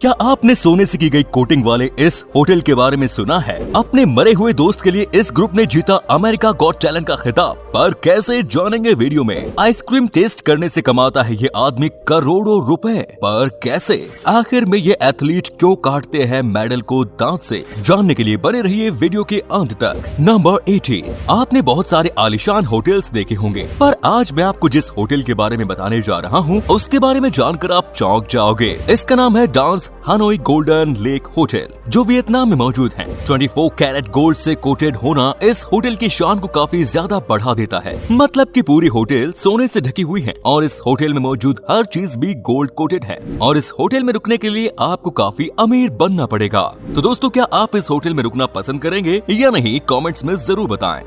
क्या आपने सोने से की गई कोटिंग वाले इस होटल के बारे में सुना है? अपने मरे हुए दोस्त के लिए इस ग्रुप ने जीता अमेरिका गॉट टैलेंट का खिताब। पर कैसे जानेंगे वीडियो में। आइसक्रीम टेस्ट करने से कमाता है ये आदमी करोड़ों रुपए, पर कैसे? आखिर में ये एथलीट क्यों काटते हैं मेडल को दांत से? जानने के लिए बने रहिए वीडियो के अंत तक। नंबर 18। आपने बहुत सारे आलीशान होटल्स देखे होंगे, पर आज मैं आपको जिस होटल के बारे में बताने जा रहा हूँ उसके बारे में जानकर आप चौंक जाओगे। इसका नाम है dance Hanoi golden lake hotel, जो वियतनाम में मौजूद है। 24 कैरेट गोल्ड से कोटेड होना इस होटल की शान को काफी ज्यादा बढ़ा देता है। मतलब कि पूरी होटल सोने से ढकी हुई है और इस होटल में मौजूद हर चीज भी गोल्ड कोटेड है। और इस होटल में रुकने के लिए आपको काफी अमीर बनना पड़ेगा। तो दोस्तों, क्या आप इस होटल में रुकना पसंद करेंगे या नहीं? कमेंट्स में जरूर बताएं।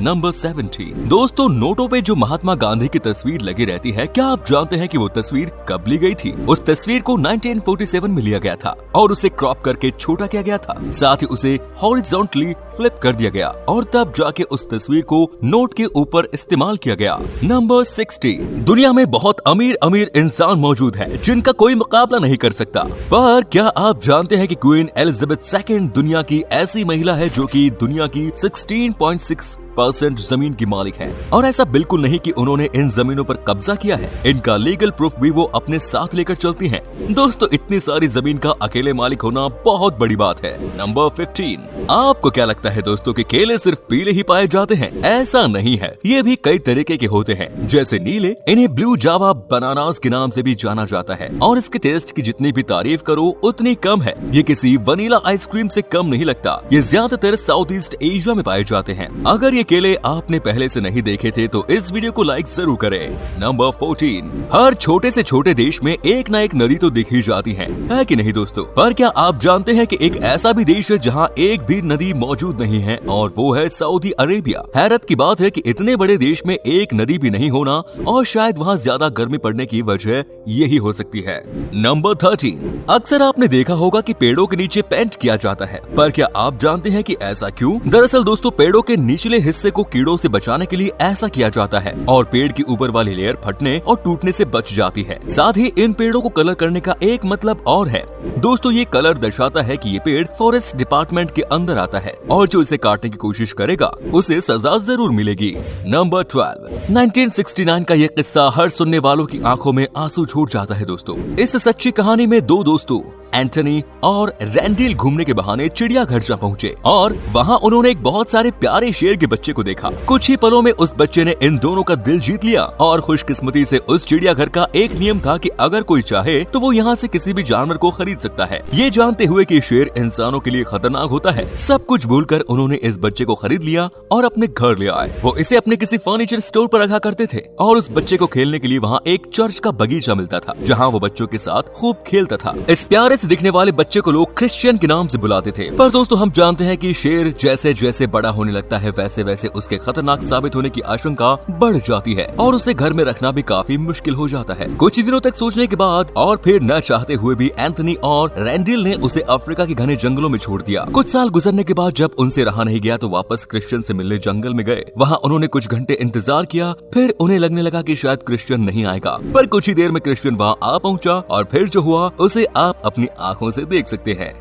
नंबर 17। दोस्तों, नोटों पे जो महात्मा गांधी की तस्वीर लगी रहती है, क्या आप जानते हैं कि वो तस्वीर कब ली गई थी? उस तस्वीर को 1947 में लिया गया था और उसे क्रॉप करके छोटा किया गया था। साथ ही उसे हॉरिजॉन्टली फ्लिप कर दिया गया और तब जाके उस तस्वीर को नोट के ऊपर इस्तेमाल किया गया। नंबर 60। दुनिया में बहुत अमीर अमीर इंसान मौजूद है जिनका कोई मुकाबला नहीं कर सकता। पर क्या आप जानते हैं कि क्वीन एलिजाबेथ II दुनिया की ऐसी महिला है जो कि दुनिया की 16.6% जमीन की मालिक है। और ऐसा बिल्कुल नहीं कि उन्होंने इन जमीनों पर कब्जा किया है, इनका लीगल प्रूफ भी वो अपने साथ लेकर चलती हैं। दोस्तों, इतनी सारी जमीन का अकेले मालिक होना बहुत बड़ी बात है। नंबर 15। आपको क्या लगता है दोस्तों कि केले सिर्फ पीले ही पाए जाते हैं? ऐसा नहीं है, ये भी कई तरीके के होते हैं। जैसे नीले, इन्हें ब्लू जावा बनानास के नाम से भी जाना जाता है और इसके टेस्ट की जितनी भी तारीफ करो उतनी कम है। ये किसी वनीला आइसक्रीम से कम नहीं लगता। ये ज्यादातर साउथ ईस्ट एशिया में पाए जाते हैं। अगर ये केले आपने पहले से नहीं देखे थे तो इस वीडियो को लाइक जरूर करें। नंबर 14। हर छोटे से छोटे देश में एक ना एक नदी तो दिखी जाती है कि नहीं दोस्तों? पर क्या आप जानते हैं कि एक ऐसा भी देश है जहां एक भी नदी मौजूद नहीं है, और वो है सऊदी अरेबिया। हैरत की बात है कि इतने बड़े देश में एक नदी भी नहीं होना, और शायद वहाँ ज्यादा गर्मी पड़ने की वजह यही हो सकती है। नंबर 13। अक्सर आपने देखा होगा कि पेड़ों के नीचे पेंट किया जाता है, पर क्या आप जानते हैं कि ऐसा क्यों? दरअसल दोस्तों, पेड़ों के निचले हिस्से को कीड़ों से बचाने के लिए ऐसा किया जाता है और पेड़ की ऊपर वाली लेयर फटने और टूटने से बच जाती है। साथ ही इन पेड़ों को कलर करने का एक मतलब और है दोस्तों, ये कलर दर्शाता है कि ये पेड़ फॉरेस्ट डिपार्टमेंट के अंदर आता है और जो इसे काटने की कोशिश करेगा उसे सजा जरूर मिलेगी। नंबर 12। 1969 का ये किस्सा हर सुनने वालों की आंखों में आंसू छूट जाता है दोस्तों। इस सच्ची कहानी में दो दोस्तों एंटनी और रैंडिल घूमने के बहाने चिड़ियाघर जा पहुंचे और वहां उन्होंने एक बहुत सारे प्यारे शेर के बच्चे को देखा। कुछ ही पलों में उस बच्चे ने इन दोनों का दिल जीत लिया और खुशकिस्मती से उस चिड़ियाघर का एक नियम था कि अगर कोई चाहे तो वो यहाँ से किसी भी जानवर को खरीद सकता है। ये जानते हुए कि शेर इंसानों के लिए खतरनाक होता है, सब कुछ भूलकर उन्होंने इस बच्चे को खरीद लिया और अपने घर ले आए। वो इसे अपने किसी फर्नीचर स्टोर पर रखा करते थे और उस बच्चे को खेलने के लिए वहाँ एक चर्च का बगीचा मिलता था जहाँ वो बच्चों के साथ खूब खेलता था। इस प्यारे से दिखने वाले बच्चे को लोग क्रिश्चियन के नाम से बुलाते थे। पर दोस्तों, हम जानते हैं कि शेर जैसे जैसे बड़ा होने लगता है वैसे वैसे उसके खतरनाक साबित होने की आशंका बढ़ जाती है और उसे घर में रखना भी काफी मुश्किल हो जाता है। कुछ दिनों तक सोचने के बाद और फिर न चाहते हुए भी एंथनी और रैंडिल ने उसे अफ्रीका के घने जंगलों में छोड़ दिया। कुछ साल गुजरने के बाद जब उनसे रहा नहीं गया तो वापस क्रिश्चियन से मिलने जंगल में गए। वहाँ उन्होंने कुछ घंटे इंतजार किया, फिर उन्हें लगने लगा कि शायद क्रिश्चियन नहीं आएगा, पर कुछ ही देर में क्रिश्चियन वहाँ आ पहुँचा और फिर जो हुआ उसे आप अपनी आंखों से देख सकते हैं।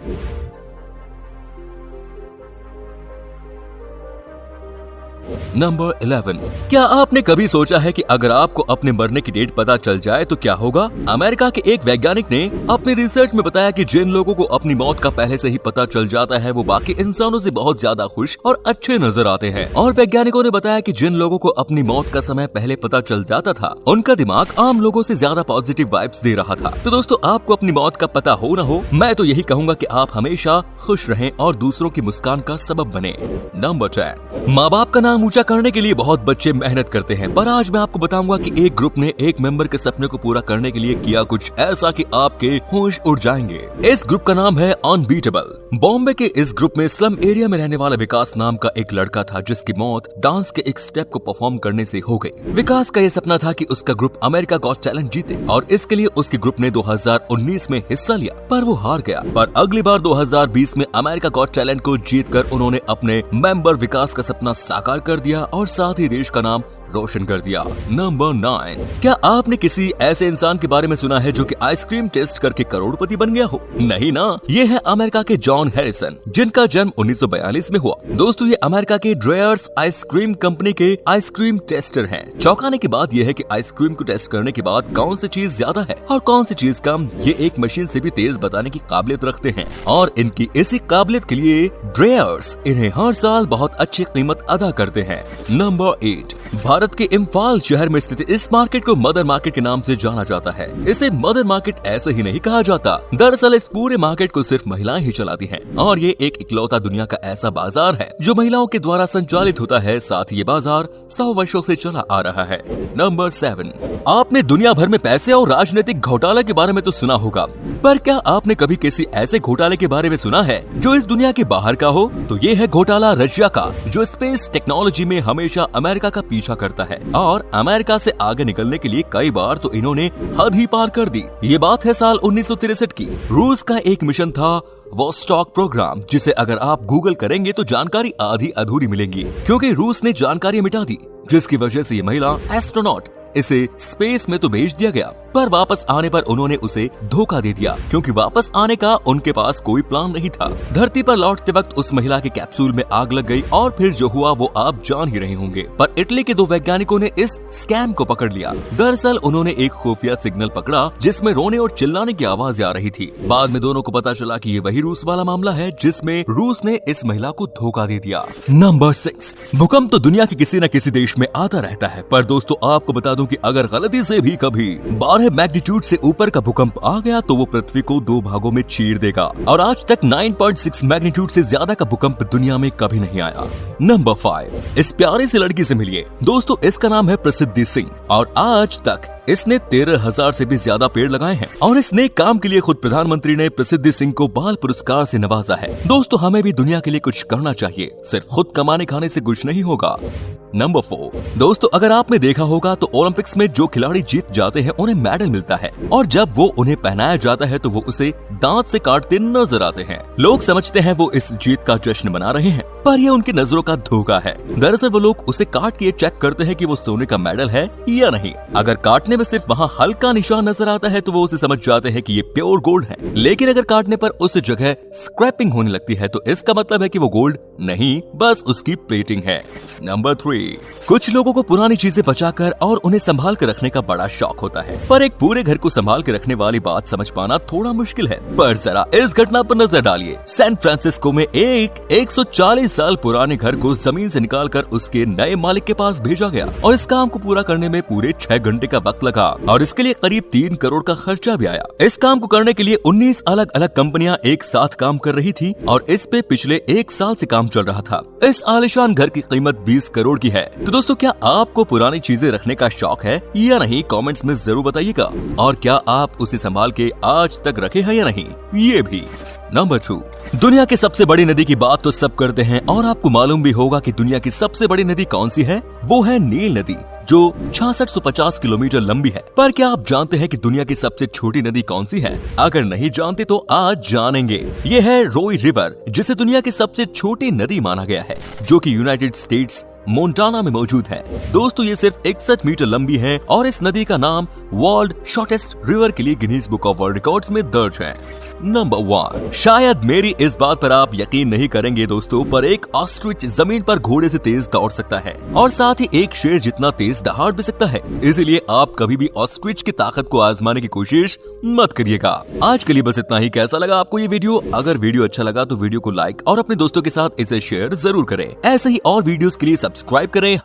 नंबर 11। क्या आपने कभी सोचा है कि अगर आपको अपने मरने की डेट पता चल जाए तो क्या होगा? अमेरिका के एक वैज्ञानिक ने अपने रिसर्च में बताया कि जिन लोगों को अपनी मौत का पहले से ही पता चल जाता है वो बाकी इंसानों से बहुत ज्यादा खुश और अच्छे नजर आते हैं। और वैज्ञानिकों ने बताया कि जिन लोगों को अपनी मौत का समय पहले पता चल जाता था उनका दिमाग आम लोगों से ज्यादा पॉजिटिव वाइब्स दे रहा था। तो दोस्तों, आपको अपनी मौत का पता हो न हो, मैं तो यही कहूँगा कि आप हमेशा खुश रहें और दूसरों की मुस्कान का सबब बने। नंबर 10। माँ बाप का नाम ऊंचा करने के लिए बहुत बच्चे मेहनत करते हैं, पर आज मैं आपको बताऊंगा कि एक ग्रुप ने एक मेंबर के सपने को पूरा करने के लिए किया कुछ ऐसा कि आपके होश उड़ जाएंगे। इस ग्रुप का नाम है अनबीटेबल। बॉम्बे के इस ग्रुप में स्लम एरिया में रहने वाला विकास नाम का एक लड़का था जिसकी मौत डांस के एक स्टेप को परफॉर्म करने से हो गई। विकास का यह सपना था कि उसका ग्रुप अमेरिका गॉट टैलेंट जीते और इसके लिए उसके ग्रुप ने 2019 में हिस्सा लिया, पर वो हार गया। पर अगली बार 2020 में अमेरिका गॉट टैलेंट को जीतकर उन्होंने अपने मेंबर विकास का सपना साकार कर दिया और साथ ही देश का नाम रोशन कर दिया। नंबर 9, क्या आपने किसी ऐसे इंसान के बारे में सुना है जो कि आइसक्रीम टेस्ट करके करोड़पति बन गया हो? नहीं ना, ये है अमेरिका के जॉन हैरिसन, जिनका जन्म 1942 में हुआ। दोस्तों ये अमेरिका के ड्रेयर्स आइसक्रीम कंपनी के आइसक्रीम टेस्टर हैं। चौंकाने की बात यह है कि आइसक्रीम को टेस्ट करने के बाद कौन सी चीज ज्यादा है और कौन सी चीज कम, ये एक मशीन से भी तेज बताने की काबिलियत रखते हैं। और इनकी इसी काबिलियत के लिए ड्रेयर्स इन्हें हर साल बहुत अच्छी कीमत अदा करते हैं। नंबर 8, भारत के इम्फाल शहर में स्थित इस मार्केट को मदर मार्केट के नाम से जाना जाता है। इसे मदर मार्केट ऐसे ही नहीं कहा जाता, दरअसल इस पूरे मार्केट को सिर्फ महिलाएं ही चलाती हैं और ये एक इकलौता दुनिया का ऐसा बाजार है जो महिलाओं के द्वारा संचालित होता है। साथ ही ये बाजार 100 वर्षों से चला आ रहा है। नंबर 7, आपने दुनिया भर में पैसे और राजनीतिक घोटाले के बारे में तो सुना होगा, पर क्या आपने कभी किसी ऐसे घोटाले के बारे में सुना है जो इस दुनिया के बाहर का हो? तो ये है घोटाला रशिया का, जो स्पेस टेक्नोलॉजी में हमेशा अमेरिका का पीछा करता है और अमेरिका से आगे निकलने के लिए कई बार तो इन्होंने हद ही पार कर दी। ये बात है साल 1963 की। रूस का एक मिशन था वोस्टॉक प्रोग्राम, जिसे अगर आप गूगल करेंगे तो जानकारी आधी अधूरी मिलेगी, क्योंकि रूस ने जानकारी मिटा दी, जिसकी वजह से ये महिला एस्ट्रोनॉट इसे स्पेस में तो भेज दिया गया, पर वापस आने पर उन्होंने उसे धोखा दे दिया, क्योंकि वापस आने का उनके पास कोई प्लान नहीं था। धरती पर लौटते वक्त उस महिला के कैप्सूल में आग लग गई और फिर जो हुआ वो आप जान ही रहे होंगे। पर इटली के 2 वैज्ञानिकों ने इस स्कैम को पकड़ लिया। दरअसल उन्होंने एक खुफिया सिग्नल पकड़ा जिसमें रोने और चिल्लाने की आवाज आ रही थी। बाद में दोनों को पता चला कि ये वही रूस वाला मामला है जिसमें रूस ने इस महिला को धोखा दे दिया। नंबर 6, भूकंप तो दुनिया के किसी न किसी देश में आता रहता है, पर दोस्तों आपको बता दूं कि अगर गलती से भी कभी 12 मैग्नीट्यूड से ऊपर का भूकंप आ गया तो वो पृथ्वी को 2 भागों में चीर देगा। और आज तक 9.6 मैग्नीट्यूड से ज्यादा का भूकंप दुनिया में कभी नहीं आया। नंबर 5, इस प्यारी सी लड़की से मिलिए। दोस्तों इसका नाम है प्रसिद्धि सिंह और आज तक इसने 13,000 से भी ज्यादा पेड़ लगाए हैं और इस नेक काम के लिए खुद प्रधानमंत्री ने प्रसिद्धि सिंह को बाल पुरस्कार से नवाजा है। दोस्तों हमें भी दुनिया के लिए कुछ करना चाहिए, सिर्फ खुद कमाने खाने से कुछ नहीं होगा। नंबर 4, दोस्तों अगर आपने देखा होगा तो ओलंपिक्स में जो खिलाड़ी जीत जाते हैं उन्हें मेडल मिलता है और जब वो उन्हें पहनाया जाता है तो वो उसे दांत से काटते नजर आते हैं। लोग समझते हैं वो इस जीत का जश्न मना रहे हैं, पर ये उनकी नजरों का धोखा है। दरअसल वो लोग उसे काट के चेक करते हैं कि वो सोने का मेडल है या नहीं। अगर काटने में सिर्फ वहाँ हल्का निशान नजर आता है तो वो उसे समझ जाते हैं कि ये प्योर गोल्ड है, लेकिन अगर काटने पर उस जगह स्क्रैपिंग होने लगती है तो इसका मतलब है कि वो गोल्ड नहीं, बस उसकी प्लेटिंग है। नंबर 3, कुछ लोगों को पुरानी चीजें बचाकर और उन्हें संभाल कर रखने का बड़ा शौक होता है, पर एक पूरे घर को संभाल के रखने वाली बात समझ पाना थोड़ा मुश्किल है। पर जरा इस घटना पर नजर डालिए। सैन फ्रांसिस्को में एक 140 साल पुराने घर को जमीन से निकालकर उसके नए मालिक के पास भेजा गया और इस काम को पूरा करने में पूरे 6 घंटे का वक्त लगा और इसके लिए करीब 3 करोड़ का खर्चा भी आया। इस काम को करने के लिए 19 अलग अलग कंपनियां एक साथ काम कर रही थी और इस पे पिछले 1 साल से काम चल रहा था। इस आलीशान घर की कीमत 20 करोड़ की है। तो दोस्तों क्या आपको पुरानी चीजें रखने का शौक है या नहीं, कमेंट्स में जरूर बताइएगा। और क्या आप उसे संभाल के आज तक रखे हैं या नहीं, ये भी। नंबर 2, दुनिया की सबसे बड़ी नदी की बात तो सब करते हैं और आपको मालूम भी होगा कि दुनिया की सबसे बड़ी नदी कौन सी है? वो है नील नदी, जो 6650 किलोमीटर लंबी है। पर क्या आप जानते हैं कि दुनिया की सबसे छोटी नदी कौन सी है? अगर नहीं जानते तो आज जानेंगे। ये है रोई रिवर, जिसे दुनिया की सबसे छोटी नदी माना गया है, जो कि यूनाइटेड स्टेट्स मोन्टाना में मौजूद है। दोस्तों ये सिर्फ 61 मीटर लंबी है और इस नदी का नाम वर्ल्ड शॉर्टेस्ट रिवर के लिए Guinness book of world records में दर्ज है। नंबर 1, शायद मेरी इस बात पर आप यकीन नहीं करेंगे दोस्तों, पर एक ऑस्ट्रिच जमीन पर घोड़े से तेज दौड़ सकता है और साथ ही एक शेर जितना तेज दहाड़ भी सकता है। इसीलिए आप कभी भी ऑस्ट्रिच की ताकत को आजमाने की कोशिश मत करिएगा। आज के लिए बस इतना ही। कैसा लगा आपको ये वीडियो? अगर वीडियो अच्छा लगा तो वीडियो को लाइक और अपने दोस्तों के साथ इसे शेयर जरूर करें। ऐसे ही और वीडियोस के लिए सब्सक्राइब करें